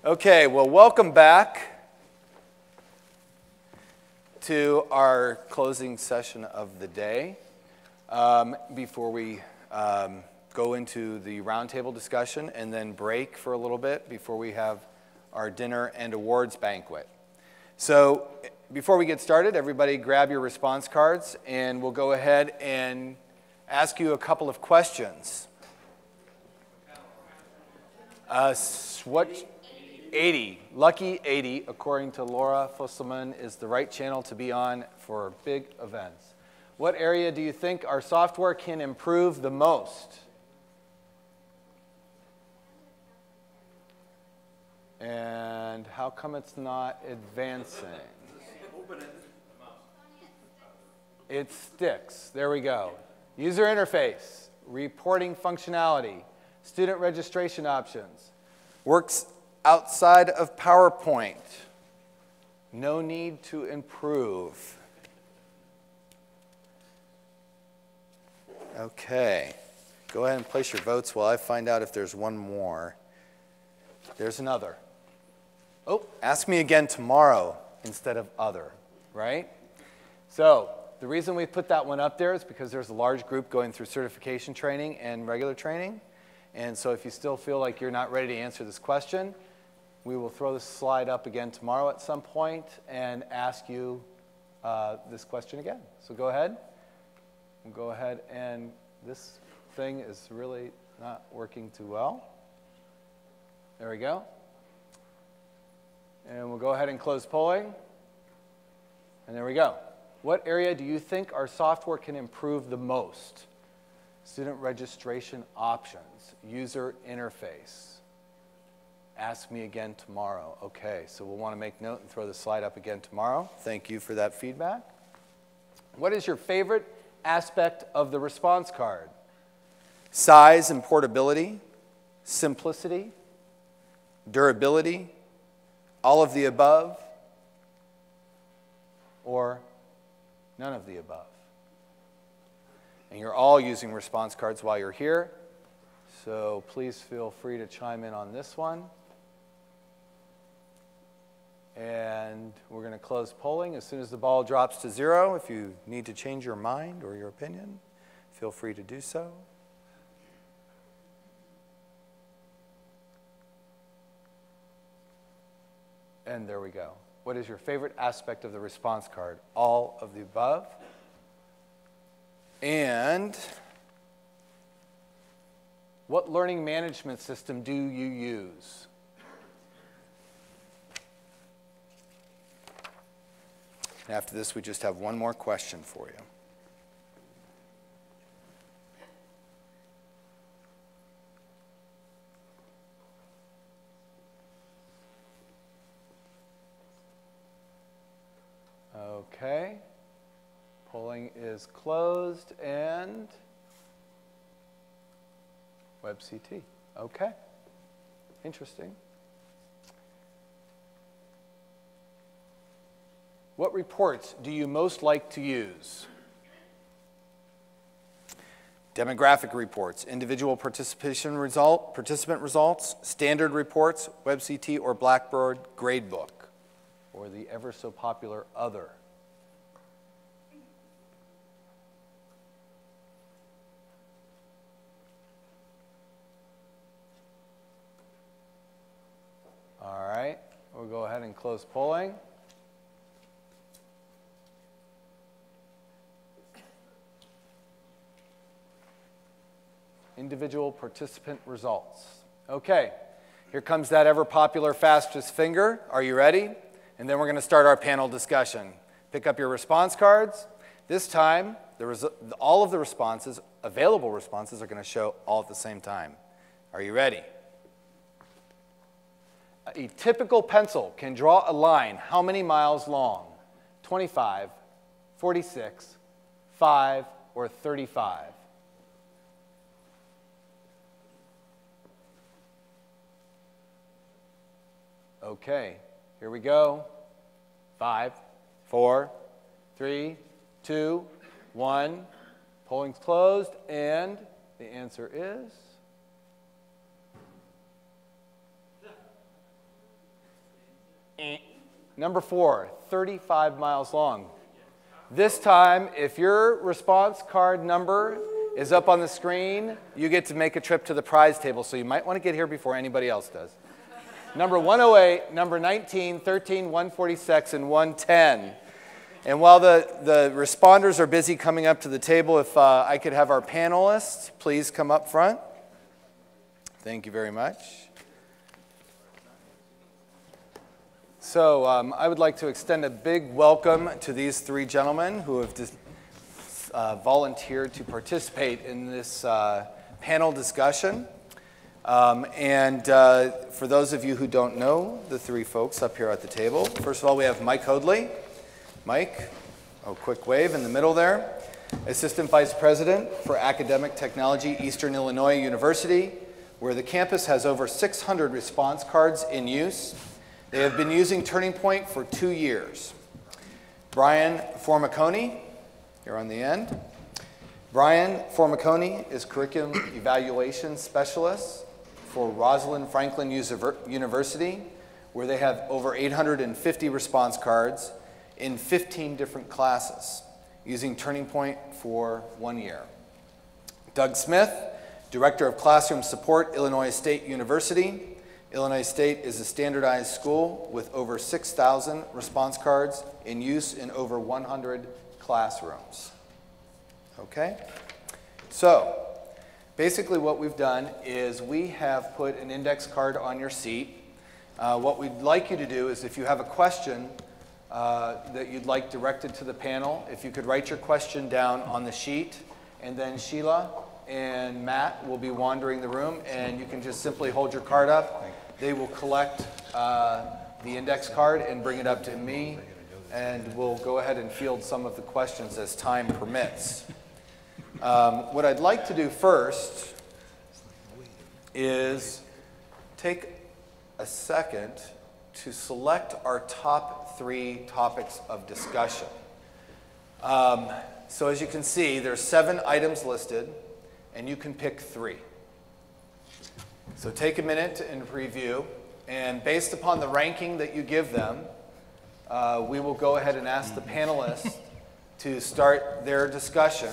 Okay, well, welcome back to our closing session of the day. Before we go into the roundtable discussion and then break for a little bit before we have our dinner and awards banquet. So before we get started, everybody grab your response cards and we'll go ahead and ask you a couple of questions. 80. Lucky 80, according to Laura Fusselman, is the right channel to be on for big events. What area do you think our software can improve the most? And how come it's not advancing? It sticks. There we go. User interface, reporting functionality, student registration options, works outside of PowerPoint. No need to improve. Okay. Go ahead and place your votes while I find out if there's one more. There's another. Oh, ask me again tomorrow instead of other, right? So the reason we put that one up there is because there's a large group going through certification training and regular training. And so if you still feel like you're not ready to answer this question, we will throw this slide up again tomorrow at some point and ask you this question again. So go ahead. We'll go ahead and this thing is really not working too well. There we go. And we'll go ahead and close polling. And there we go. What area do you think our software can improve the most? Student registration options, user interface. Ask me again tomorrow. Okay, so we'll want to make note and throw the slide up again tomorrow. Thank you for that feedback. What is your favorite aspect of the response card? Size and portability, simplicity, durability, all of the above, or none of the above. And you're all using response cards while you're here, so please feel free to chime in on this one. And we're going to close polling as soon as the ball drops to 0. If you need to change your mind or your opinion, feel free to do so. And there we go. What is your favorite aspect of the response card? All of the above. And what learning management system do you use? After this, we just have one more question for you. Okay. Polling is closed and WebCT. Okay. Interesting. What reports do you most like to use? Demographic reports, individual participant results, standard reports, WebCT or Blackboard gradebook, or the ever so popular other. All right, we'll go ahead and close polling. Individual participant results. Okay, here comes that ever popular fastest finger. Are you ready? And then we're going to start our panel discussion. Pick up your response cards. This time, all of the responses, available responses, are going to show all at the same time. Are you ready? A typical pencil can draw a line how many miles long? 25, 46, 5, or 35? Okay, here we go. 5, 4, 3, 2, 1. Polling's closed, and the answer is Number 4, 35 miles long. This time, if your response card number is up on the screen, you get to make a trip to the prize table, so you might want to get here before anybody else does. Number 108, number 19, 13, 146, and 110. And while the responders are busy coming up to the table, if I could have our panelists please come up front. Thank you very much. So I would like to extend a big welcome to these 3 gentlemen who have volunteered to participate in this panel discussion. For those of you who don't know the 3 folks up here at the table, first of all, we have Mike Hoadley. Mike, quick wave in the middle there. Assistant Vice President for Academic Technology, Eastern Illinois University, where the campus has over 600 response cards in use. They have been using TurningPoint for 2 years. Brian Formiconi, here on the end. Brian Formiconi is Curriculum Evaluation Specialist for Rosalind Franklin University, where they have over 850 response cards in 15 different classes, using TurningPoint for 1 year. Doug Smith, Director of Classroom Support, Illinois State University. Illinois State is a standardized school with over 6,000 response cards in use in over 100 classrooms. Okay? So, basically what we've done is we have put an index card on your seat. What we'd like you to do is if you have a question that you'd like directed to the panel, if you could write your question down on the sheet, and then Sheila and Matt will be wandering the room, and you can just simply hold your card up. They will collect the index card and bring it up to me, and we'll go ahead and field some of the questions as time permits. What I'd like to do first is take a second to select our top 3 topics of discussion. So as you can see, there's 7 items listed, and you can pick 3. So take a minute and review, and based upon the ranking that you give them, we will go ahead and ask the panelists to start their discussion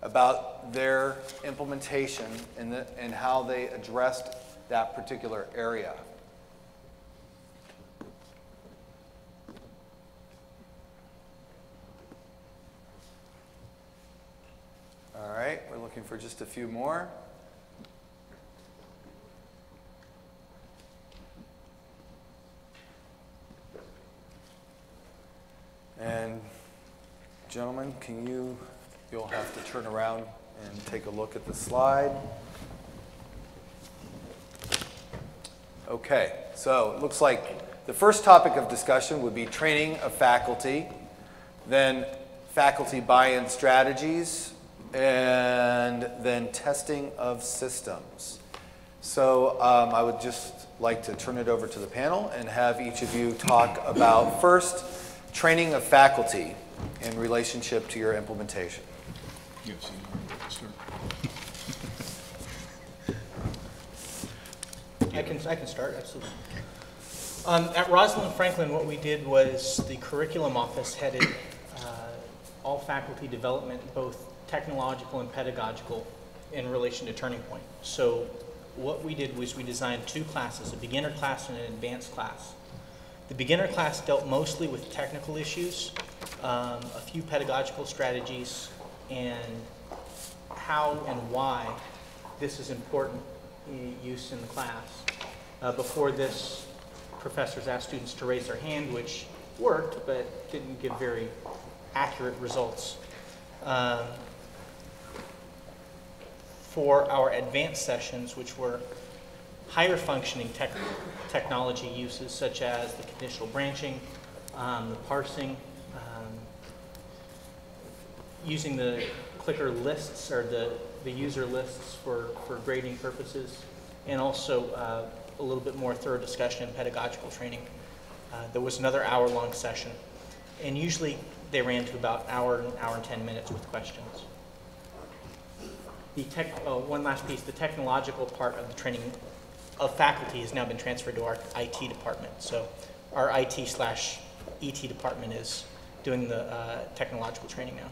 about their implementation and how they addressed that particular area. All right, we're looking for just a few more. And gentlemen, you'll have to turn around and take a look at the slide. Okay, so it looks like the first topic of discussion would be training of faculty, then faculty buy-in strategies, and then testing of systems. So I would just like to turn it over to the panel and have each of you talk about first, training of faculty in relationship to your implementation. Yes, I can start, absolutely. At Rosalind Franklin, what we did was the curriculum office headed all faculty development, both technological and pedagogical, in relation to TurningPoint. So what we did was we designed 2 classes, a beginner class and an advanced class. The beginner class dealt mostly with technical issues, a few pedagogical strategies, and how and why this is important use in the class. Before this, professors asked students to raise their hand, which worked, but didn't give very accurate results. For our advanced sessions, which were higher functioning technology uses such as the conditional branching, the parsing, using the clicker lists or the user lists for grading purposes, and also a little bit more thorough discussion and pedagogical training. There was another hour-long session, and usually they ran to about an hour and 10 minutes with questions. One last piece, the technological part of the training of faculty has now been transferred to our IT department. So our IT/ET department is doing the technological training now.